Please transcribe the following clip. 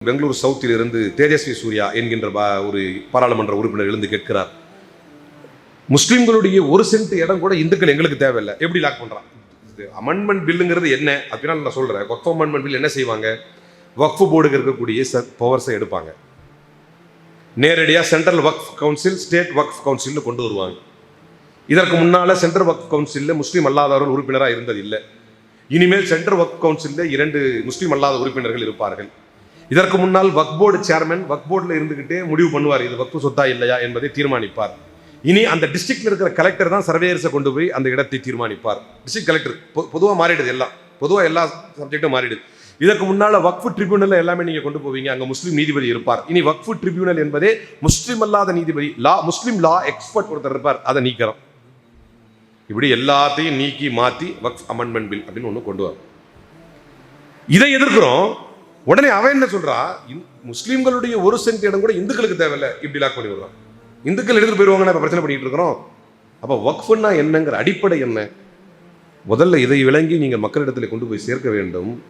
பெங்களூர் சவுத்தில் இருந்து தேஜஸ்வி சூர்யா என்கின்ற ஒரு பாராளுமன்ற உறுப்பினர் எழுந்து கேட்கிறார், முஸ்லிம்களுடைய ஒரு சென்ட் இடம் கூட இந்துக்கள் எங்களுக்கு தேவையில்லை, எப்படி லாக் பண்றான்? அமெண்ட்மெண்ட் பில்லுங்கிறது என்ன அப்படின்னா நான் சொல்றேன். வக்ஃப் அமெண்ட்மெண்ட் பில் என்ன செய்வாங்க? வக்ஃப் போர்டுக்கு இருக்கக்கூடிய பவர்ஸை எடுப்பாங்க, நேரடியாக சென்ட்ரல் வக்ஃப் கவுன்சில், ஸ்டேட் வக்ஃப் கவுன்சில் கொண்டு வருவாங்க. இதற்கு முன்னால சென்ட்ரல் வக்ஃப் கவுன்சிலில் முஸ்லீம் அல்லாதவர்கள் உறுப்பினராக இருந்தது இல்லை. இனிமேல் சென்ட்ரல் வக்ஃப் கவுன்சிலில் 2 முஸ்லீம் அல்லாத உறுப்பினர்கள் இருப்பார்கள். இதற்கு முன்னால் வக்ஃப் போர்டு சேர்மன் வக்ஃப் போர்டில் இருந்துகிட்டே முடிவு பண்ணுவார், இது வக்ஃப் சொத்தா இல்லையா என்பதை தீர்மானிப்பார். இனி அந்த டிஸ்ட்ரிக்ட்ல இருக்கிற கலெக்டர் தான் சர்வேயர்ஸை கொண்டு போய் அந்த இடத்தை தீர்மானிப்பார். டிஸ்ட்ரிக்ட் கலெக்டர் பொதுவாக மாறிடுது, பொதுவாக எல்லா சப்ஜெக்டும் மாறிடுது. இதற்கு முன்னால வக்ஃப் ட்ரிபியூனல் எல்லாமே நீங்க கொண்டு போவீங்க, அங்க முஸ்லீம் நீதிபதி இருப்பார். இனி வக்ஃப் ட்ரிபியூனல் என்பதே முஸ்லீம் அல்லாத நீதிபதி, முஸ்லீம் லா எக்ஸ்பர்ட் ஒருத்தர் இருப்பார், அதை நீக்கிறோம். இப்படி எல்லாத்தையும் நீக்கி மாத்தி வக்ஃப் அமெண்ட்மெண்ட் பில் அப்படின்னு ஒன்று கொண்டு வரும். இதை எதிர்க்கிறோம். உடனே அவன் என்ன சொல்றா, முஸ்லீம்களுடைய ஒரு சென்ட் இடம் கூட இந்துக்களுக்கு தேவையில்லை, இப்படி லாக் பண்ணி விடுறான். இந்துக்கள் எடுத்துட்டு போயிருவாங்க, இப்ப பிரச்சனை பண்ணிட்டு இருக்கிறோம். அப்ப வக்ஃப்னா என்னங்கிற அடிப்படை என்ன? முதல்ல இதை விளங்கி நீங்கள் மக்களிடத்தில் கொண்டு போய் சேர்க்க வேண்டும்.